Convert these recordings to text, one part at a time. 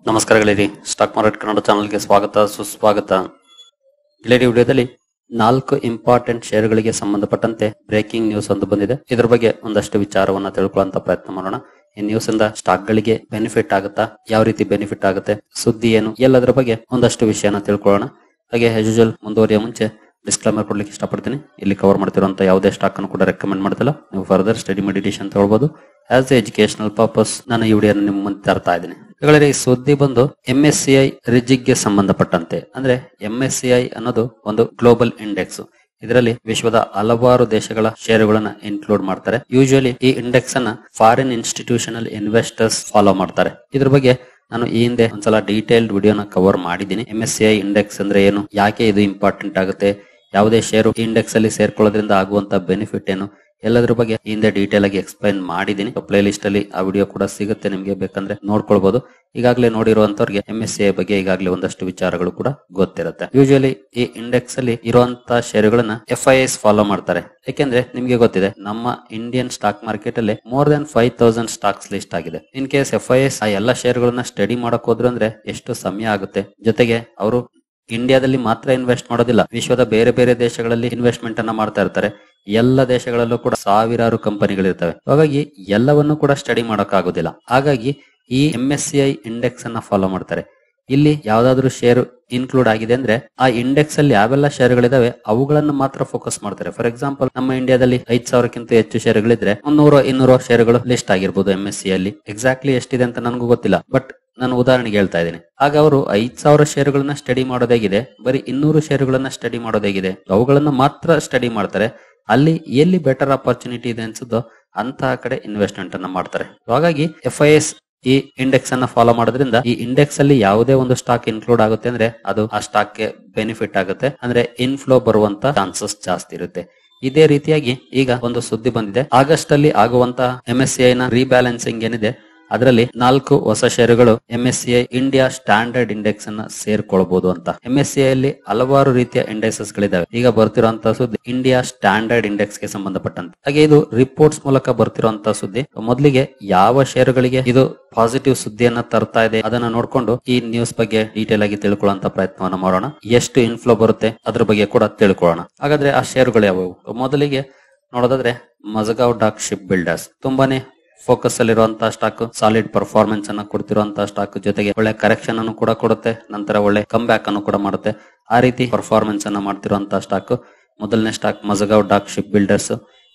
ನಮಸ್ಕಾರ ಗೆಳೆಯರಿ, stock market Kannada ಚಾನಲ್ಗೆ ಸ್ವಾಗತ ಸುಸ್ವಾಗತ. ಗೆಳೆಯರಿ, ವಿಡಿಯೋದಲ್ಲಿ 4 ಇಂಪಾರ್ಟೆಂಟ್ ಶೇರುಗಳಿಗೆ ಸಂಬಂಧಪಟ್ಟಂತೆ ಬ್ರೇಕಿಂಗ್ ನ್ಯೂಸ್ ಒಂದು ಬಂದಿದೆ. ಇದರ ಬಗ್ಗೆ ಒಂದಷ್ಟು ವಿಚಾರವನ್ನ ತಿಳ್ಕೊಳ್ಳುವಂತ ಪ್ರಯತ್ನ ಮಾಡೋಣ. ಈ ನ್ಯೂಸ್ ಇಂದ ಸ್ಟಾಕ್ ಗಳಿಗೆ ಬೆನಿಫಿಟ್ ಆಗುತ್ತಾ, ಯಾವ ರೀತಿ ಬೆನಿಫಿಟ್ ಆಗುತ್ತೆ, ಸುದ್ದಿ ಏನು, ಎಲ್ಲದರ ಬಗ್ಗೆ ಒಂದಷ್ಟು ವಿಷಯನ ತಿಳ್ಕೊಳ್ಳೋಣ. ಹಾಗೆ ಆಸ್ ಯೂಶುವಲ್ ಮುಂದುವರಿಯ ಮುಂಚೆ ಡಿಸ್ಕ್ಲೇಮರ್ ಕೊಡ್ಲಿಕ್ಕೆ ಇಷ್ಟಪಡ್ತೀನಿ. ಇಲ್ಲಿ ಕವರ್ ಮಾಡ್ತಿರುವಂತ ಯಾವುದೇ ಸ್ಟಾಕ್ ಅನ್ನು ಕೂಡ ರೆಕಮೆಂಡ್ ಮಾಡ್ತಿಲ್ಲ. ನೀವು ಫರ್ದರ್ ಸ್ಟಡಿ ಮೆಡಿಟೇಷನ್ ತಗೊಳ್ಬಹುದು. ಆಸ್ ಎ ಎಜುಕೇಶನಲ್ ಪರ್ಪಸ್ ನಾನು ಈ ವಿಡಿಯೋನ ನಿಮ್ಮ ಮುಂದೆ ತರ್ತಾ ಇದ್ದೀನಿ. ಈ ಸುದ್ದಿ ಬಂದು MSCI ರಿಜಿಗ್ ಗೆ ಸಂಬಂಧಪಟ್ಟಂತೆ. ಅಂದ್ರೆ MSCI ಅನ್ನೋದು ಒಂದು ಗ್ಲೋಬಲ್ ಇಂಡೆಕ್ಸ್. ಇದರಲ್ಲಿ ವಿಶ್ವದ ಹಲವಾರು ದೇಶಗಳ ಷೇರುಗಳನ್ನ ಇನ್ಕ್ಲೂಡ್ ಮಾಡ್ತಾರೆ. ಯೂಶುವಲಿ ಈ ಇಂಡೆಕ್ಸ್ ಅನ್ನ ಫಾರಿನ್ ಇನ್ಸ್ಟಿಟ್ಯೂಷನಲ್ ಇನ್ವೆಸ್ಟರ್ಸ್ ಫಾಲೋ ಮಾಡ್ತಾರೆ. ಇದ್ರ ಬಗ್ಗೆ ನಾನು ಈ ಹಿಂದೆ ಒಂದ್ಸಲ ಡೀಟೇಲ್ಡ್ ವಿಡಿಯೋನ ಕವರ್ ಮಾಡಿದ್ದೀನಿ. MSCI ಇಂಡೆಕ್ಸ್ ಅಂದ್ರೆ ಏನು, ಯಾಕೆ ಇದು ಇಂಪಾರ್ಟೆಂಟ್ ಆಗುತ್ತೆ, ಯಾವುದೇ ಷೇರು ಇಂಡೆಕ್ಸ್ ಅಲ್ಲಿ ಸೇರ್ಕೊಳ್ಳೋದ್ರಿಂದ ಆಗುವಂತ ಬೆನಿಫಿಟ್ ಏನು, ಎಲ್ಲದ್ರ ಬಗ್ಗೆ ಹಿಂದೆ ಡೀಟೇಲ್ ಆಗಿ ಎಕ್ಸ್ಪ್ಲೈನ್ ಮಾಡಿದೀನಿ. ಪ್ಲೇ ಲಿಸ್ಟ್ ಅಲ್ಲಿ ಆ ವಿಡಿಯೋ ಕೂಡ ಸಿಗುತ್ತೆ, ನಿಮ್ಗೆ ಬೇಕಂದ್ರೆ ನೋಡ್ಕೊಳ್ಬಹುದು. ಈಗಾಗಲೇ ನೋಡಿರುವಂತವ್ರಿಗೆ MSCI ಬಗ್ಗೆ ಈಗಾಗಲೇ ಒಂದಷ್ಟು ವಿಚಾರಗಳು ಕೂಡ ಗೊತ್ತಿರುತ್ತೆ. ಯೂಶುವಲಿ ಈ ಇಂಡೆಕ್ಸ್ ಅಲ್ಲಿ ಇರುವಂತಹ ಷೇರುಗಳನ್ನ FIIs ಫಾಲೋ ಮಾಡ್ತಾರೆ. ಯಾಕೆಂದ್ರೆ ನಿಮ್ಗೆ ಗೊತ್ತಿದೆ, ನಮ್ಮ ಇಂಡಿಯನ್ ಸ್ಟಾಕ್ ಮಾರ್ಕೆಟ್ ಅಲ್ಲಿ ಮೋರ್ ದನ್ 5000 ಸ್ಟಾಕ್ಸ್ ಲಿಸ್ಟ್ ಆಗಿದೆ. ಇನ್ ಕೇಸ್ FIIs ಆ ಎಲ್ಲಾ ಷೇರುಗಳನ್ನ ಸ್ಟಡಿ ಮಾಡಕ್ ಹೋದ್ರು ಅಂದ್ರೆ ಎಷ್ಟು ಸಮಯ ಆಗುತ್ತೆ. ಜೊತೆಗೆ ಅವರು ಇಂಡಿಯಾದಲ್ಲಿ ಮಾತ್ರ ಇನ್ವೆಸ್ಟ್ ಮಾಡೋದಿಲ್ಲ, ವಿಶ್ವದ ಬೇರೆ ಬೇರೆ ದೇಶಗಳಲ್ಲಿ ಇನ್ವೆಸ್ಟ್ಮೆಂಟ್ ಅನ್ನ ಮಾಡ್ತಾ ಇರ್ತಾರೆ. ಎಲ್ಲ ದೇಶಗಳಲ್ಲೂ ಕೂಡ ಸಾವಿರಾರು ಕಂಪನಿಗಳಿರ್ತವೆ. ಹಾಗಾಗಿ ಎಲ್ಲವನ್ನು ಕೂಡ ಸ್ಟಡಿ ಮಾಡೋಕ್ಕಾಗೋದಿಲ್ಲ. ಹಾಗಾಗಿ ಈ MSCI ಇಂಡೆಕ್ಸ್ ಅನ್ನ ಫಾಲೋ ಮಾಡ್ತಾರೆ. ಇಲ್ಲಿ ಯಾವ್ದಾದ್ರು ಶೇರ್ ಇನ್ಕ್ಲೂಡ್ ಆಗಿದೆ ಅಂದ್ರೆ ಆ ಇಂಡೆಕ್ಸ್ ಅಲ್ಲಿ ಯಾವೆಲ್ಲ ಷೇರುಗಳಿದಾವೆ ಅವುಗಳನ್ನ ಮಾತ್ರ ಫೋಕಸ್ ಮಾಡ್ತಾರೆ. ಫಾರ್ ಎಕ್ಸಾಂಪಲ್, ನಮ್ಮ ಇಂಡಿಯಾದಲ್ಲಿ 5000ಕ್ಕಿಂತ ಹೆಚ್ಚು ಷೇರುಗಳಿದ್ರೆ 100-200 ಷೇರುಗಳು ಲಿಸ್ಟ್ ಆಗಿರ್ಬೋದು MSCI ಅಲ್ಲಿ. ಎಕ್ಸಾಕ್ಟ್ಲಿ ಎಷ್ಟಿದೆ ಅಂತ ನನಗೂ ಗೊತ್ತಿಲ್ಲ, ಬಟ್ ನಾನು ಉದಾಹರಣೆಗೆ ಹೇಳ್ತಾ ಇದ್ದೀನಿ. ಆಗ ಅವರು 5000 ಷೇರುಗಳನ್ನ ಸ್ಟಡಿ ಮಾಡೋದೇಗಿದೆ, ಬರೀ 200 ಷೇರುಗಳನ್ನ ಸ್ಟಡಿ ಮಾಡೋದೇಗಿದೆ, ಅವುಗಳನ್ನ ಮಾತ್ರ ಸ್ಟಡಿ ಮಾಡ್ತಾರೆ. ಅಲ್ಲಿ ಎಲ್ಲಿ ಬೆಟರ್ ಆಪರ್ಚುನಿಟಿ ಇದೆ ಅನ್ಸುತ್ತೋ ಅಂತಹ ಕಡೆ ಇನ್ವೆಸ್ಟ್ಮೆಂಟ್ ಅನ್ನ ಮಾಡ್ತಾರೆ. ಹಾಗಾಗಿ FIIs ಈ ಇಂಡೆಕ್ಸ್ ಅನ್ನ ಫಾಲೋ ಮಾಡೋದ್ರಿಂದ ಈ ಇಂಡೆಕ್ಸ್ ಅಲ್ಲಿ ಯಾವುದೇ ಒಂದು ಸ್ಟಾಕ್ ಇನ್ಕ್ಲೂಡ್ ಆಗುತ್ತೆ ಅಂದ್ರೆ ಅದು ಆ ಸ್ಟಾಕ್ ಗೆ ಬೆನಿಫಿಟ್ ಆಗುತ್ತೆ. ಅಂದ್ರೆ ಇನ್ಫ್ಲೋ ಬರುವಂತ ಚಾನ್ಸಸ್ ಜಾಸ್ತಿ ಇರುತ್ತೆ. ಇದೇ ರೀತಿಯಾಗಿ ಈಗ ಒಂದು ಸುದ್ದಿ ಬಂದಿದೆ. ಆಗಸ್ಟ್ ಅಲ್ಲಿ ಆಗುವಂತ MSCI ನ ರೀಬ್ಯಾಲೆನ್ಸಿಂಗ್ ಏನಿದೆ, ಅದರಲ್ಲಿ 4 ಹೊಸ ಷೇರುಗಳು MSCI ಇಂಡಿಯಾ ಸ್ಟ್ಯಾಂಡರ್ಡ್ ಇಂಡೆಕ್ಸ್ ಅನ್ನ ಸೇರ್ಕೊಳ್ಬಹುದು ಅಂತ. MSCI ಅಲ್ಲಿ ಹಲವಾರು ರೀತಿಯ ಇಂಡೆಕ್ಸಸ್ ಗಳಿದಾವೆ. ಈಗ ಬರ್ತಿರುವಂತಹ ಸುದ್ದಿ ಇಂಡಿಯಾ ಸ್ಟ್ಯಾಂಡರ್ಡ್ ಇಂಡೆಕ್ಸ್ ಗೆ ಸಂಬಂಧಪಟ್ಟಂತೆ. ಹಾಗೆ ಇದು ರಿಪೋರ್ಟ್ಸ್ ಮೂಲಕ ಬರ್ತಿರುವಂತಹ ಸುದ್ದಿ. ಮೊದಲಿಗೆ ಯಾವ ಷೇರುಗಳಿಗೆ ಇದು ಪಾಸಿಟಿವ್ ಸುದ್ದಿಯನ್ನ ತರ್ತಾ ಇದೆ ಅದನ್ನ ನೋಡ್ಕೊಂಡು ಈ ನ್ಯೂಸ್ ಬಗ್ಗೆ ಡೀಟೇಲ್ ಆಗಿ ತಿಳ್ಕೊಳ್ಳುವಂತ ಪ್ರಯತ್ನವನ್ನ ಮಾಡೋಣ. ಎಷ್ಟು ಇನ್ಫ್ಲೋ ಬರುತ್ತೆ ಅದ್ರ ಬಗ್ಗೆ ಕೂಡ ತಿಳ್ಕೊಳ್ಳೋಣ. ಹಾಗಾದ್ರೆ ಆ ಷೇರುಗಳು ಯಾವುವು? ಮೊದಲಿಗೆ ನೋಡೋದಾದ್ರೆ ಮಜಗಾವ್ ಡಾಕ್ ಶಿಪ್ ಬಿಲ್ಡರ್ಸ್ ತುಂಬಾನೇ ಫೋಕಸ್ ಅಲ್ಲಿರುವಂತಹ ಸ್ಟಾಕ್, ಸಾಲಿಡ್ ಪರ್ಫಾರ್ಮೆನ್ಸ್ ಅನ್ನ ಕೊಡ್ತಿರುವಂತಹ ಸ್ಟಾಕ್, ಜೊತೆಗೆ ಒಳ್ಳೆ ಕರೆಕ್ಷನ್ ಅನ್ನು ಕೂಡ ಕೊಡುತ್ತೆ, ನಂತರ ಒಳ್ಳೆ ಕಮ್ ಬ್ಯಾಕ್ ಅನ್ನು ಕೂಡ ಮಾಡುತ್ತೆ. ಆ ರೀತಿ ಪರ್ಫಾರ್ಮೆನ್ಸ್ ಅನ್ನ ಮಾಡ್ತಿರುವಂತಹ ಸ್ಟಾಕ್. ಮೊದಲನೇ stock Majhgaon dock ship builders.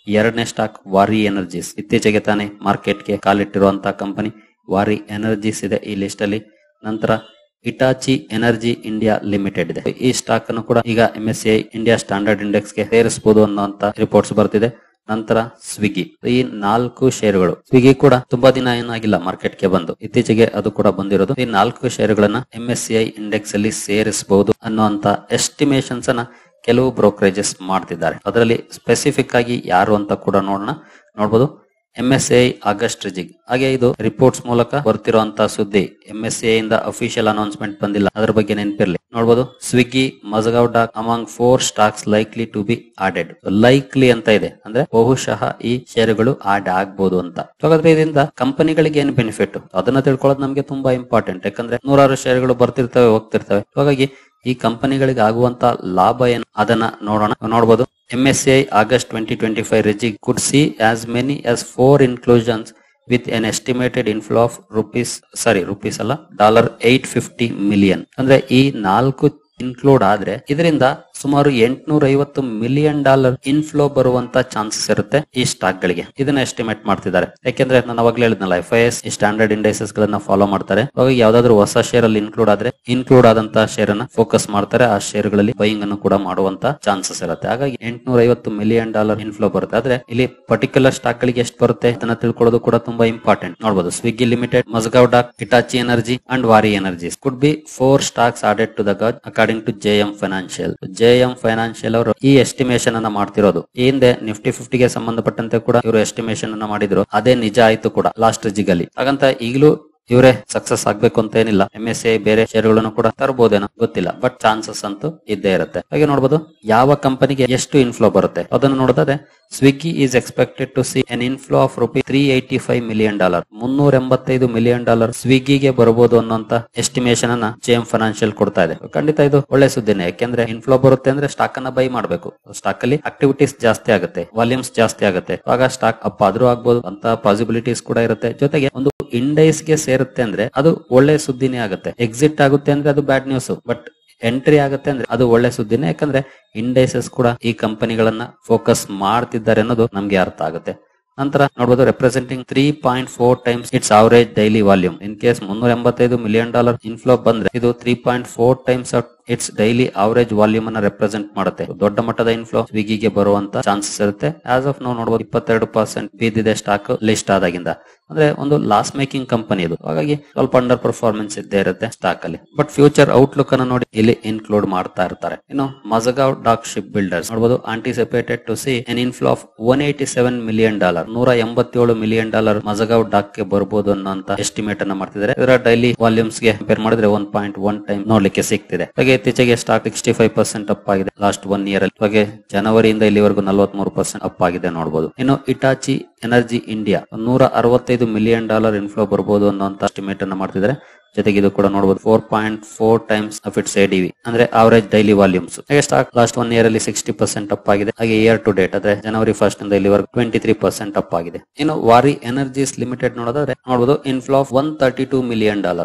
ಎರಡನೇ ಸ್ಟಾಕ್ ವಾರಿ ಎನರ್ಜೀಸ್. ಇತ್ತೀಚೆಗೆ ತಾನೇ ಮಾರ್ಕೆಟ್ಗೆ ಕಾಲಿಟ್ಟಿರುವಂತಹ ಕಂಪನಿ ವಾರಿ ಎನರ್ಜೀಸ್ ಇದೆ ಈ ಲಿಸ್ಟ್ ಅಲ್ಲಿ. ನಂತರ ಇಟಾಚಿ ಎನರ್ಜಿ ಇಂಡಿಯಾ ಲಿಮಿಟೆಡ್ ಇದೆ. ಈ ಸ್ಟಾಕ್ ಅನ್ನು ಕೂಡ ಈಗ MSCI ಇಂಡಿಯಾ ಸ್ಟ್ಯಾಂಡರ್ಡ್ ಇಂಡೆಕ್ಸ್ ಗೆ ಸೇರಿಸಬಹುದು ಅನ್ನುವಂತ ರಿಪೋರ್ಟ್ಸ್ ಬರ್ತಿದೆ. ನಂತರ ಸ್ವಿಗ್ಗಿ. ಈ 4 ಷೇರುಗಳು, ಸ್ವಿಗ್ಗಿ ಕೂಡ ತುಂಬಾ ದಿನ ಏನಾಗಿಲ್ಲ ಮಾರ್ಕೆಟ್ ಗೆ ಬಂದು, ಇತ್ತೀಚೆಗೆ ಅದು ಕೂಡ ಬಂದಿರೋದು. ಈ 4 ಷೇರುಗಳನ್ನ MSCI ಇಂಡೆಕ್ಸ್ ಅಲ್ಲಿ ಸೇರಿಸಬಹುದು ಅನ್ನುವಂತ ಎಸ್ಟಿಮೇಷನ್ಸ್ ಅನ್ನ ಕೆಲವು ಬ್ರೋಕರೇಜಸ್ ಮಾಡ್ತಿದ್ದಾರೆ. ಅದರಲ್ಲಿ ಸ್ಪೆಸಿಫಿಕ್ ಆಗಿ ಯಾರು ಅಂತ ಕೂಡ ನೋಡಬಹುದು. MSCI August rejig. ಹಾಗೆ ಇದು ರಿಪೋರ್ಟ್ಸ್ ಮೂಲಕ ಬರ್ತಿರುವಂತಹ ಸುದ್ದಿ. MSCI ಇಂದ ಅಫಿಷಿಯಲ್ ಅನೌನ್ಸ್ಮೆಂಟ್ ಬಂದಿಲ್ಲ, ಅದ್ರ ಬಗ್ಗೆ ನೆನಪಿರ್ಲಿ. ನೋಡಬಹುದು, Swiggy, Mazagaon dock among 4 stocks likely to be added. Likely ಅಂತ ಇದೆ, ಅಂದ್ರೆ ಬಹುಶಃ ಈ ಷೇರುಗಳು ಆಡ್ ಆಗ್ಬಹುದು ಅಂತ. ಹಾಗಾದ್ರೆ ಇದರಿಂದ ಕಂಪನಿಗಳಿಗೆ ಏನು ಬೆನಿಫಿಟ್ ಅದನ್ನ ತಿಳ್ಕೊಳ್ಳೋದು ನಮ್ಗೆ ತುಂಬಾ ಇಂಪಾರ್ಟೆಂಟ್. ಯಾಕಂದ್ರೆ 100 ಷೇರುಗಳು ಬರ್ತಿರ್ತವೆ ಹೋಗ್ತಿರ್ತವೆ. ಹಾಗಾಗಿ ಈ ಕಂಪನಿಗಳಿಗೆ ಆಗುವಂತ ಲಾಭ ಏನು ಅದನ್ನ ನೋಡಬಹುದು. MSCI August 2025 ರಿಜಿಗ್ could see as many as 4 inclusions with an estimated inflow of $850 million. ಅಂದ್ರೆ ಈ 4 ಇನ್ಕ್ಲೂಡ್ ಆದ್ರೆ ಇದರಿಂದ ಸುಮಾರು $850 ಮಿಲಿಯನ್ ಇನ್ಫ್ಲೋ ಬರುವಂತ ಚಾನ್ಸಸ್ ಇರುತ್ತೆ ಈ ಸ್ಟಾಕ್ ಗಳಿಗೆ. ಇದನ್ನ ಎಸ್ಟಿಮೇಟ್ ಮಾಡ್ತಿದ್ದಾರೆ. ಯಾಕೆಂದ್ರೆ ನಾನು ಅವಾಗಲೇ ಹೇಳಿದ್ನಲ್ಲ, FIIs ಈ ಸ್ಟ್ಯಾಂಡರ್ಡ್ ಇಂಡೈಸಸ್ ಗಳನ್ನ ಫಾಲೋ ಮಾಡ್ತಾರೆ. ಅವಾಗ ಯಾವ್ದಾದ್ರು ಹೊಸ ಶೇರ್ ಅಲ್ಲಿ ಇನ್ಕ್ಲೂಡ್ ಆದ್ರೆ ಇನ್ಕ್ಲೂಡ್ ಆದಂತಹ ಶೇರ್ ಅನ್ನ ಫೋಕಸ್ ಮಾಡ್ತಾರೆ. ಆ ಶೇರ್ಗಳಲ್ಲಿ ಬೈಯಿಂಗ್ ಅನ್ನು ಕೂಡ ಮಾಡುವಂತ ಚಾನ್ಸಸ್ ಇರುತ್ತೆ. ಹಾಗಾಗಿ $850 ಮಿಲಿಯನ್ ಇನ್ಫ್ಲೋ ಬರುತ್ತೆ. ಆದ್ರೆ ಇಲ್ಲಿ ಪರ್ಟಿಕ್ಯುಲರ್ ಸ್ಟಾಕ್ ಗಳಿಗೆ ಎಷ್ಟು ಬರುತ್ತೆ ಅದನ್ನ ತಿಳ್ಕೊಳ್ಳೋದು ಕೂಡ ತುಂಬಾ ಇಂಪಾರ್ಟೆಂಟ್. ನೋಡಬಹುದು, Swiggy limited, Mazagaon dock, Hitachi energy and Waaree energies could be 4 stocks added to the gauge according to JM financial ಅವರು ಈ ಎಸ್ಟಿಮೇಷನ್ ಅನ್ನ ಮಾಡ್ತಿರೋದು. ಈ ಹಿಂದೆ ನಿಫ್ಟಿ 50 ಗೆ ಸಂಬಂಧಪಟ್ಟಂತೆ ಕೂಡ ಇವರು ಎಸ್ಟಿಮೇಷನ್ ಅನ್ನ ಮಾಡಿದ್ರು. ಅದೇ ನಿಜ ಆಯ್ತು ಕೂಡ ಲಾಸ್ಟ್ ರಿಜಿಗ್ ಅಲ್ಲಿ. ಹಾಗಂತ ಈಗಲೂ ಇವರೇ ಸಕ್ಸಸ್ ಆಗ್ಬೇಕು ಅಂತ ಏನಿಲ್ಲ. MSCI ಬೇರೆ ಶೇರ್ಗಳನ್ನು ಕೂಡ ತರಬಹುದೇನೋ ಗೊತ್ತಿಲ್ಲ, ಬಟ್ ಚಾನ್ಸಸ್ ಅಂತೂ ಇದ್ದೇ ಇರುತ್ತೆ. ಹಾಗೆ ನೋಡಬಹುದು ಯಾವ ಕಂಪನಿಗೆ ಎಷ್ಟು ಇನ್ಫ್ಲೋ ಬರುತ್ತೆ ಅದನ್ನು ನೋಡಿದ್ರೆ Swiggy is expected to see an inflow of rupees $385 million, $385 million ಸ್ವಿಗ್ಗಿಗೆ ಬರಬಹುದು ಅನ್ನೋಂತ ಎಸ್ಟಿಮೇಷನ್ ಅನ್ನ JM ಫೈನಾನ್ಷಿಯಲ್ ಕೊಡ್ತಾ ಇದೆ. ಖಂಡಿತ ಇದು ಒಳ್ಳೆ ಸುದ್ದಿನೇ, ಯಾಕೆಂದ್ರೆ ಇನ್ಫ್ಲೋ ಬರುತ್ತೆ ಅಂದ್ರೆ ಸ್ಟಾಕ್ ಅನ್ನ ಬೈ ಮಾಡಬೇಕು. ಸ್ಟಾಕ್ ಅಲ್ಲಿ ಆಕ್ಟಿವಿಟೀಸ್ ಜಾಸ್ತಿ ಆಗುತ್ತೆ, ವಾಲ್ಯೂಮ್ಸ್ ಜಾಸ್ತಿ ಆಗುತ್ತೆ, ಆಗ ಸ್ಟಾಕ್ ಅಪ್ ಆದ್ರೂ ಆಗ್ಬಹುದು ಅಂತ ಪಾಸಿಬಿಲಿಟೀಸ್ ಕೂಡ ಇರುತ್ತೆ. ಜೊತೆಗೆ ಒಂದು ಇಂಡೈಸ್ ಗೆ ಸೇರುತ್ತೆ ಅಂದ್ರೆ ಅದು ಒಳ್ಳೆ ಸುದ್ದಿನೇ ಆಗುತ್ತೆ. ಎಕ್ಸಿಟ್ ಆಗುತ್ತೆ ಅಂದ್ರೆ ಅದು ಬ್ಯಾಡ್ ನ್ಯೂಸ್, ಬಟ್ ಎಂಟ್ರಿ ಆಗುತ್ತೆ ಅಂದ್ರೆ ಅದು ಒಳ್ಳೆ ಸುದ್ದಿನೇ, ಯಾಕಂದ್ರೆ ಇಂಡೈಸಸ್ ಕೂಡ ಈ ಕಂಪನಿಗಳನ್ನ ಫೋಕಸ್ ಮಾಡ್ತಿದ್ದಾರೆ ಅನ್ನೋದು ನಮ್ಗೆ ಅರ್ಥ ಆಗುತ್ತೆ. ನಂತರ ನೋಡಬಹುದು representing 3.4 times it's average daily volume. In case $385 million inflow ಬಂದ್ರೆ ಇದು 3.4 times it's daily average volume ಅನ್ನ ರೆಪ್ರೆಸೆಂಟ್ ಮಾಡುತ್ತೆ. ದೊಡ್ಡ ಮಟ್ಟದ ಇನ್ಫ್ಲೋ ಸ್ವಿಗ್ಗಿಗೆ ಬರುವಂತ ಚಾನ್ಸಸ್ ಇರುತ್ತೆ. ಆಸ್ ಆಫ್ ನಾವು ನೋಡಬಹುದು 22% ಬಿದ್ದಿದೆ ಸ್ಟಾಕ್ ಲಿಸ್ಟ್ ಆದಾಗಿಂದ. ಅಂದ್ರೆ ಒಂದು ಲಾಸ್ ಮೇಕಿಂಗ್ ಕಂಪನಿ ಇದು, ಹಾಗಾಗಿ ಸ್ವಲ್ಪ ಅಂಡರ್ ಪರ್ಫಾರ್ಮೆನ್ಸ್ ಇದ್ದೇ ಇರುತ್ತೆ ಸ್ಟಾಕ್ ಅಲ್ಲಿ. ಬಟ್ ಫ್ಯೂಚರ್ ಔಟ್ಲುಕ್ ಅನ್ನ ನೋಡಿ ಇಲ್ಲಿ ಇನ್ಕ್ಲೂಡ್ ಮಾಡ್ತಾ ಇರ್ತಾರೆ. ಇನ್ನು ಮಜಗಾವ್ ಡಾಕ್ ಶಿಪ್ ಬಿಲ್ಡರ್ಸ್ ನೋಡಬಹುದು anticipated to see an inflow of $187 million, $177 million Mazagaon dock ಗೆ ಬರಬಹುದು ಅನ್ನೋ ಎಸ್ಟಿಮೇಟ್ ಅನ್ನ ಮಾಡ್ತಿದ್ದಾರೆ. ಇದರ ಡೈಲಿ ವಾಲ್ಯೂಮ್ಸ್ ಗೆ ಕಂಪೇರ್ ಮಾಡಿದ್ರೆ 1.1 ಟೈಮ್ ನೋಡ್ಲಿಕ್ಕೆ ಸಿಗ್ತಿದೆ. ಹಾಗೆ ಇತ್ತೀಚೆಗೆ ಸ್ಟಾಕ್ 65% ಅಪ್ ಆಗಿದೆ ಲಾಸ್ಟ್ 1 year ಅಲ್ಲಿ. ಹಾಗೆ ಜನವರಿಯಿಂದ ಇಲ್ಲಿವರೆಗೂ 43% ಅಪ್ ಆಗಿದೆ ನೋಡಬಹುದು. ಇನ್ನು Hitachi energy India $165 million inflow ಬರಬಹುದು ಅನ್ನೋ ಎಸ್ಟಿಮೇಟ್ ಅನ್ನ ಮಾಡ್ತಿದ್ದಾರೆ. ಜೊತೆಗೆ ಇದು ಕೂಡ ನೋಡಬಹುದು 4.4 ಟೈಮ್ಸ್ ಆಫ್ ಇಟ್ಸ್ ADV ಅಂದ್ರೆ ಅವರೇಜ್ ಡೈಲಿ ವಾಲ್ಯೂಮ್ಸ್. ಹಾಗೆ ಸ್ಟಾಕ್ ಲಾಸ್ಟ್ 1 year ಅಲ್ಲಿ 60% ಅಪ್ ಆಗಿದೆ. ಹಾಗೆ ಇಯರ್ ಟು ಡೇಟ್ ಅಂದ್ರೆ ಜನವರಿ 1st ಇಂದ ಇಲ್ಲಿವರೆಗೂ 23% ಅಪ್ ಆಗಿದೆ. ಇನ್ನು ವಾರಿ ಎನರ್ಜೀಸ್ ಲಿಮಿಟೆಡ್ ನೋಡೋದಾದ್ರೆ ನೋಡಬಹುದು inflow of $132 million,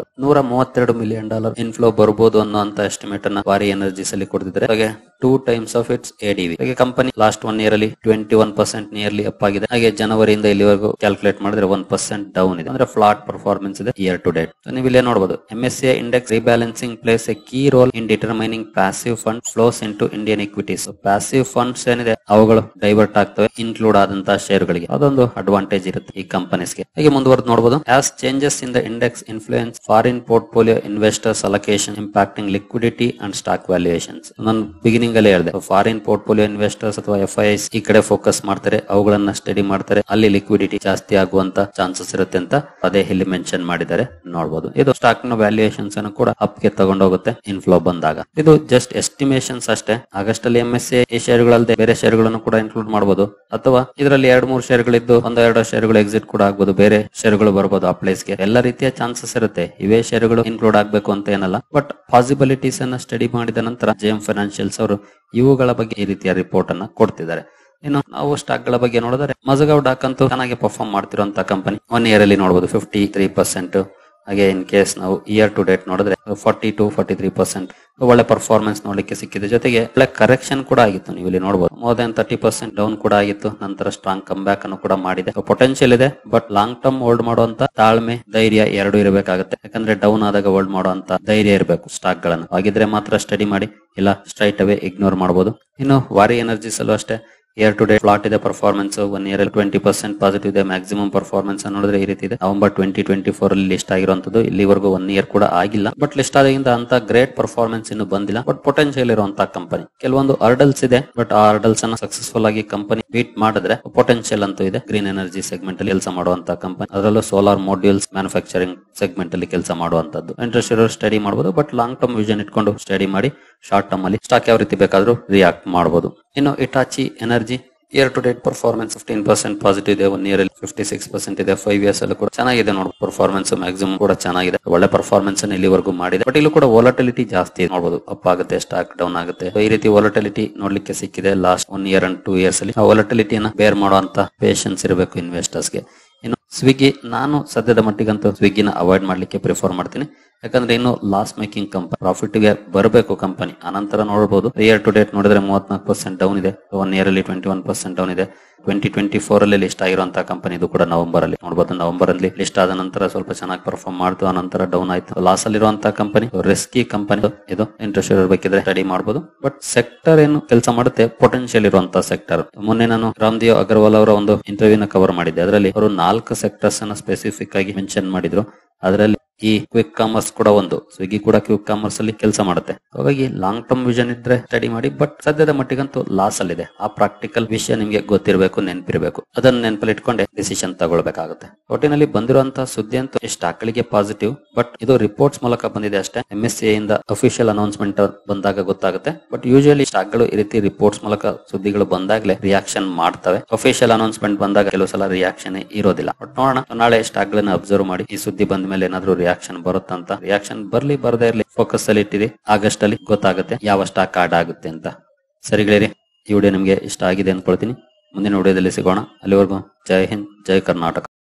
$132 million inflow ಬರಬಹುದು ಅನ್ನೋ ಎಸ್ಟಿಮೇಟ್ ಅನ್ನ ವಾರಿ ಎನರ್ಜೀಸ್ ಅಲ್ಲಿ ಕೊಡ್ತಿದ್ದಾರೆ. ಹಾಗೆ 2 ಟೈಮ್ಸ್ ಆಫ್ ಇಟ್ಸ್ ADV. ಹಾಗೆ ಕಂಪನಿ ಲಾಸ್ಟ್ 1 year ಅಲ್ಲಿ 21% ನಿಯರ್ಲಿ ಅಪ್ ಆಗಿದೆ. ಹಾಗೆ ಜನವರಿಯಿಂದ ಇಲ್ಲಿವರೆಗೂ ಕ್ಯಾಲ್ಕುಲೇಟ್ ಮಾಡಿದ್ರೆ 1% ಡೌನ್ ಇದೆ, ಅಂದ್ರೆ ಫ್ಲಾಟ್ ಪರ್ಫಾರ್ಮೆನ್ಸ್ ಇದೆ ಇಯರ್ ಟು ಡೇಟ್. ನೀವು ಇಲ್ಲೇ ನೋಡಬಹುದು MSCI index rebalancing plays a key role in determining passive fund flows into Indian equities. Passive funds ಏನಿದೆ ಅವುಗಳು ಡೈವರ್ಟ್ ಆಗ್ತವೆ ಇನ್ಕ್ಲೂಡ್ ಆದಂತಹ ಶೇರುಗಳಿಗೆ, ಅದೊಂದು ಅಡ್ವಾಂಟೇಜ್ ಇರುತ್ತೆ ಈ ಕಂಪನೀಸ್ಗೆ. ಹಾಗೆ ಮುಂದುವರೆದು ನೋಡಬಹುದು as changes in the index influence foreign portfolio investors allocation impacting liquidity and stock valuations. ನಾನು ಬಿಗಿನಿಂಗ್ ಅಲ್ಲಿ ಹೇಳಿದೆ ಫಾರಿನ್ ಪೋರ್ಟ್ಫೋಲಿಯೋ ಇನ್ವೆಸ್ಟರ್ಸ್ ಅಥವಾ FIIs ಈ ಕಡೆ ಫೋಕಸ್ ಮಾಡ್ತಾರೆ, ಅವುಗಳನ್ನ ಸ್ಟಡಿ ಮಾಡ್ತಾರೆ, ಅಲ್ಲಿ ಲಿಕ್ವಿಡಿಟಿ ಜಾಸ್ತಿ ಆಗುವಂತ ಚಾನ್ಸಸ್ ಇರುತ್ತೆ ಅಂತ ಅದೇ ಇಲ್ಲಿ ಮೆನ್ಷನ್ ಮಾಡಿದ್ದಾರೆ ನೋಡಬಹುದು. ಇದು ಸ್ಟಾಕ್ ನ ವ್ಯಾಲ್ಯೂಯೇಷನ್ಸ್ ಅನ್ನು ಕೂಡ ಅಪ್ ಗೆ ತಗೊಂಡೋಗುತ್ತೆ ಇನ್ಫ್ಲೋ ಬಂದಾಗ. ಇದು ಜಸ್ಟ್ ಎಸ್ಟಿಮೇಷನ್ಸ್ ಅಷ್ಟೇ. ಆಗಸ್ಟ್ ಅಲ್ಲಿ MSCI ಶೇರುಗಳಲ್ಲದೆ ಬೇರೆ ಶೇರುಗಳನ್ನು ಕೂಡ ಇನ್ಕ್ಲೂಡ್ ಮಾಡಬಹುದು, ಅಥವಾ ಇದರಲ್ಲಿ 2-3 ಶೇರುಗಳಿದ್ದು 1-2 ಶೇರುಗಳು ಎಕ್ಸಿಟ್ ಕೂಡ ಆಗಬಹುದು, ಬೇರೆ ಶೇರುಗಳು ಬರಬಹುದು ಆ ಪ್ಲೇಸ್ ಗೆ. ಎಲ್ಲ ರೀತಿಯ ಚಾನ್ಸಸ್ ಇರುತ್ತೆ. ಇವೇ ಶೇರುಗಳು ಇನ್ಕ್ಲೂಡ್ ಆಗ್ಬೇಕು ಅಂತ ಏನಲ್ಲ, ಬಟ್ ಪಾಸಿಬಿಲಿಟೀಸ್ ಅನ್ನ ಸ್ಟಡಿ ಮಾಡಿದ ನಂತರ JM ಫೈನಾನ್ಷಿಯಲ್ಸ್ ಅವರು ಇವುಗಳ ಬಗ್ಗೆ ಈ ರೀತಿಯ ರಿಪೋರ್ಟ್ ಅನ್ನ ಕೊಡ್ತಿದ್ದಾರೆ. ಇನ್ನು ನಾವು ಸ್ಟಾಕ್ ಗಳ ಬಗ್ಗೆ ನೋಡಿದ್ರೆ ಮಜಗಾವ್ ಡಾಕ್ ಅಂತೂ ಚೆನ್ನಾಗಿ ಪರ್ಫಾರ್ಮ್ ಮಾಡ್ತಿರುವಂತಹ ಕಂಪನಿ. 1 year ಅಲ್ಲಿ ನೋಡಬಹುದು 53%. ಹಾಗೆ ಇನ್ ಕೇಸ್ ನಾವು ಇಯರ್ ಟು ಡೇಟ್ ನೋಡಿದ್ರೆ 42-43% ಒಳ್ಳೆ ಪರ್ಫಾರ್ಮೆನ್ಸ್ ನೋಡ್ಲಿಕ್ಕೆ ಸಿಕ್ಕಿದೆ. ಜೊತೆಗೆ ಒಳ್ಳೆ ಕರೆಕ್ಷನ್ ಕೂಡ ಆಗಿತ್ತು. ನೀವು ಇಲ್ಲಿ ನೋಡಬಹುದು ಮೋರ್ ದನ್ 30% ಡೌನ್ ಕೂಡ ಆಗಿತ್ತು, ನಂತರ ಸ್ಟ್ರಾಂಗ್ ಕಮ್ ಬ್ಯಾಕ್ ಅನ್ನು ಕೂಡ ಮಾಡಿದೆ. ಪೊಟೆನ್ಶಿಯಲ್ ಇದೆ, ಬಟ್ ಲಾಂಗ್ ಟರ್ಮ್ ಹೋಲ್ಡ್ ಮಾಡುವಂತ ತಾಳ್ಮೆ, ಧೈರ್ಯ ಎರಡು ಇರಬೇಕಾಗುತ್ತೆ. ಯಾಕಂದ್ರೆ ಡೌನ್ ಆದಾಗ ಹೋಲ್ಡ್ ಮಾಡುವಂತ ಧೈರ್ಯ ಇರಬೇಕು ಸ್ಟಾಕ್ ಗಳನ್ನು. ಹಾಗಿದ್ರೆ ಮಾತ್ರ ಸ್ಟಡಿ ಮಾಡಿ, ಇಲ್ಲ ಸ್ಟ್ರೈಟ್ ಅವೇ ಇಗ್ನೋರ್ ಮಾಡಬಹುದು. ಇನ್ನು ವಾರಿ ಎನರ್ಜೀಸ್ ಅಲ್ಲೂ ಅಷ್ಟೇ ಇಯರ್ ಟು ಡೇಟ್ ಫ್ಲಾಟ್ ಇದೆ ಪರ್ಫಾರ್ಮೆನ್ಸ್. 1 year ಅಲ್ಲಿ 20% ಪಾಸಿಟಿವ್ ಇದೆ. ಮ್ಯಾಕ್ಸಿಮಮ್ ಪರ್ಫಾರ್ಮೆನ್ಸ್ ನೋಡಿದ್ರೆ ಈ ರೀತಿ ಇದೆ. ನವೆಂಬರ್ 2024 ಅಲ್ಲಿ ಲಿಸ್ಟ್ ಆಗಿರುವಂತದ್ದು, ಇಲ್ಲಿವರೆಗೂ 1 year ಕೂಡ ಆಗಿಲ್ಲ. ಬಟ್ ಲಿಸ್ಟ್ ಆದಾಗಿಂದ ಅಂತ ಗ್ರೇಟ್ ಪರ್ಫಾರ್ಮೆನ್ಸ್ ಇನ್ನು ಬಂದಿಲ್ಲ, ಬಟ್ ಪೊಟೆನ್ಶಿಯಲ್ ಇರುವಂತಹ ಕಂಪನಿ. ಕೆಲವೊಂದು ಹರ್ಡಲ್ಸ್ ಇದೆ, ಬಟ್ ಆ ಹರ್ಡಲ್ಸ್ ಅನ್ನ ಸಕ್ಸಸ್ಫುಲ್ ಆಗಿ ಕಂಪನಿ ಬೀಟ್ ಮಾಡಿದ್ರೆ ಪೊಟೆನ್ಶಿಯಲ್ ಅಂತೂ ಇದೆ. ಗ್ರೀನ್ ಎನರ್ಜಿ ಸೆಗ್ಮೆಂಟ್ ಅಲ್ಲಿ ಕೆಲಸ ಮಾಡುವಂತಹ ಕಂಪನಿ, ಅದರಲ್ಲೂ ಸೋಲಾರ್ ಮಾಡ್ಯೂಲ್ಸ್ ಮ್ಯಾನುಫ್ಯಾಕ್ಚರಿಂಗ್ ಸೆಗ್ಮೆಂಟ್ ಅಲ್ಲಿ ಕೆಲಸ ಮಾಡುವಂತದ್ದು. ಇಂಟ್ರೆಸ್ಟ್ ಇರೋರು ಸ್ಟಡಿ ಮಾಡಬಹುದು, ಬಟ್ ಲಾಂಗ್ ಟರ್ಮ್ ವಿಷನ್ ಇಟ್ಕೊಂಡು ಸ್ಟಡಿ ಮಾಡಿ. ಶಾರ್ಟ್ ಟರ್ಮ್ ಅಲ್ಲಿ ಸ್ಟಾಕ್ ಯಾವ ರೀತಿ ಬೇಕಾದ್ರೂ ರಿಯಾಕ್ಟ್ ಮಾಡಬಹುದು. ಇನ್ನು Hitachi energy year to date performance 15% positive ಇದೆ. 1 year ಅಲ್ಲಿ 56% ಇದೆ. 5 years ಅಲ್ಲೂ ಕೂಡ ಚೆನ್ನಾಗಿದೆ ನೋಡಿ ಪರ್ಫಾರ್ಮೆನ್ಸ್. ಮ್ಯಾಕ್ಸಿಮಮ್ ಕೂಡ ಚೆನ್ನಾಗಿದೆ, ಒಳ್ಳೆ ಪರ್ಫಾರ್ಮೆನ್ಸ್ ಅನ್ನು ಇಲ್ಲಿವರೆಗೂ ಮಾಡಿದೆ. ಬಟ್ ಇಲ್ಲೂ ಕೂಡ ವಾಲಟಿಲಿಟಿ ಜಾಸ್ತಿ ನೋಡಬಹುದು. ಅಪ್ ಆಗುತ್ತೆ, ಸ್ಟಾಕ್ ಡೌನ್ ಆಗುತ್ತೆ. ಈ ರೀತಿ ವಾಲಟಿಲಿಟಿ ನೋಡ್ಲಿಕ್ಕೆ ಸಿಕ್ಕಿದೆ ಲಾಸ್ಟ್ 1 year and 2 years ಅಲ್ಲಿ. ಆ ವಾಲಟಿಲಿಟಿಯನ್ನ ಬೇರ್ ಮಾಡುವಂತ ಪೇಷನ್ಸ್ ಇರಬೇಕು ಇನ್ವೆಸ್ಟರ್ಸ್ ಗೆ. ಇನ್ನು ಸ್ವಿಗ್ಗಿ, ನಾನು ಸದ್ಯದ ಮಟ್ಟಿಗಂತೂ ಸ್ವಿಗ್ಗಿನ ಅವಾಯ್ಡ್ ಮಾಡ್ಲಿಕ್ಕೆ ಪ್ರಿಫರ್ ಮಾಡ್ತೀನಿ. ಯಾಕಂದ್ರೆ ಇನ್ನು ಲಾಸ್ ಮೇಕಿಂಗ್ ಕಂಪನಿ, ಪ್ರಾಫಿಟ್ ಗೆ ಬರಬೇಕು ಕಂಪನಿ. ಆನಂತರ ನೋಡಬಹುದು ಇಯರ್ ಟು ಡೇಟ್ ನೋಡಿದ್ರೆ 34% ಡೌನ್ ಇದೆ. 1 year ಅಲ್ಲಿ 21% ಡೌನ್ ಇದೆ. 2024 ಅಲ್ಲಿ ಲಿಸ್ಟ್ ಆಗಿರುವಂತಹ ಕಂಪನಿ. ಇದು ಕೂಡ ನವೆಂಬರ್ ಅಲ್ಲಿ ನೋಡಬಹುದು. ನವೆಂಬರ್ ಅಲ್ಲಿ ಲಿಸ್ಟ್ ಆದ ನಂತರ ಸ್ವಲ್ಪ ಚೆನ್ನಾಗಿ ಪರ್ಫಾರ್ಮ್ ಮಾಡ್ತು, ಆನಂತರ ಡೌನ್ ಆಯ್ತು. ಲಾಸ್ ಅಲ್ಲಿರುವಂತಹ ಕಂಪನಿ, ರಿಸ್ಕಿ ಕಂಪನಿ. ಇದು ಇಂಟ್ರೆಸ್ಟ್ ಇರಬೇಕಿದ್ರೆ ಸ್ಟಡಿ ಮಾಡಬಹುದು. ಬಟ್ ಸೆಕ್ಟರ್ ಏನು ಕೆಲಸ ಮಾಡುತ್ತೆ, ಪೊಟೆನ್ಶಿಯಲ್ ಇರುವಂತಹ ಸೆಕ್ಟರ್. ಮೊನ್ನೆ ನಾನು ರಾಮದೇವ್ ಅಗರ್ವಾಲ್ ಅವರ ಒಂದು ಇಂಟರ್ವ್ಯೂನ ಕವರ್ ಮಾಡಿದ್ದೆ. ಅದರಲ್ಲಿ ಅವರು 4 ಸೆಕ್ಟರ್ಸ್ ಅನ್ನ ಸ್ಪೆಸಿಫಿಕ್ ಆಗಿ ಮೆನ್ಷನ್ ಮಾಡಿದ್ರು. ಅದರಲ್ಲಿ ಈ ಕ್ವಿಕ್ ಕಾಮರ್ಸ್ ಕೂಡ ಒಂದು. ಸ್ವಿಗ್ಗಿ ಕೂಡ ಕ್ವಿಕ್ ಕಾಮರ್ಸ್ ಅಲ್ಲಿ ಕೆಲಸ ಮಾಡುತ್ತೆ. ಹಾಗಾಗಿ ಲಾಂಗ್ ಟರ್ಮ್ ವಿಷನ್ ಇದ್ರೆ ಸ್ಟಡಿ ಮಾಡಿ. ಬಟ್ ಸದ್ಯದ ಮಟ್ಟಿಗಂತೂ ಲಾಸ್ ಅಲ್ಲಿದೆ. ಆ ಪ್ರಾಕ್ಟಿಕಲ್ ವಿಷಯ ನಿಮ್ಗೆ ಗೊತ್ತಿರಬೇಕು, ನೆನಪಿರಬೇಕು. ಅದನ್ನ ನೆನಪಲ್ಲಿ ಇಟ್ಕೊಂಡೆ ಡಿಸಿಷನ್ ತಗೊಳ್ಬೇಕಾಗುತ್ತೆ. ಒಟ್ಟಿನಲ್ಲಿ ಬಂದಿರುವಂತಹ ಸುದ್ದಿ ಅಂತೂ ಸ್ಟಾಕ್ ಗಳಿಗೆ ಪಾಸಿಟಿವ್. ಬಟ್ ಇದು ರಿಪೋರ್ಟ್ಸ್ ಮೂಲಕ ಬಂದಿದೆ ಅಷ್ಟೇ. MSCI ಇಂದ ಅಫಿಷಿಯಲ್ ಅನೌನ್ಸ್ಮೆಂಟ್ ಬಂದಾಗ ಗೊತ್ತಾಗುತ್ತೆ. ಬಟ್ ಯೂಶುವಲಿ ಸ್ಟಾಕ್ ಗಳು ಈ ರೀತಿ ರಿಪೋರ್ಟ್ಸ್ ಮೂಲಕ ಸುದ್ದಿಗಳು ಬಂದಾಗಲೇ ರಿಯಾಕ್ಷನ್ ಮಾಡ್ತವೆ. ಅಫಿಷಿಯಲ್ ಅನೌನ್ಸ್ಮೆಂಟ್ ಬಂದಾಗ ಕೆಲವು ಸಲ ರಿಯಾಕ್ಷನ್ ಇರೋದಿಲ್ಲ. ಬಟ್ ನೋಡೋಣ, ನಾಳೆ ಸ್ಟಾಕ್ ಗಳನ್ನ ಅಬ್ಸರ್ವ್ ಮಾಡಿ ಈ ಸುದ್ದಿ ಬಂದ ಮೇಲೆ ಏನಾದ್ರು ರಿಯಾಕ್ಷನ್ ಬರುತ್ತಂತ. ರಿಯಾಕ್ಷನ್ ಬರ್ಲಿ ಬರದೇ ಇರ್ಲಿ, ಫೋಕಸ್ ಅಲ್ಲಿ ಇಟ್ಟಿರಿ. ಆಗಸ್ಟ್ ಅಲ್ಲಿ ಗೊತ್ತಾಗುತ್ತೆ ಯಾವ ಸ್ಟಾಕ್ ಆಡ್ ಆಗುತ್ತೆ ಅಂತ. ಸರಿ ಗೆಳೆಯರಿ, ಈ ವಿಡಿಯೋ ನಿಮ್ಗೆ ಇಷ್ಟ ಆಗಿದೆ ಅನ್ಕೊಳ್ತೀನಿ. ಮುಂದಿನ ವಿಡಿಯೋದಲ್ಲಿ ಸಿಗೋಣ. ಅಲ್ಲಿವರೆಗೂ ಜೈ ಹಿಂದ್, ಜೈ ಕರ್ನಾಟಕ.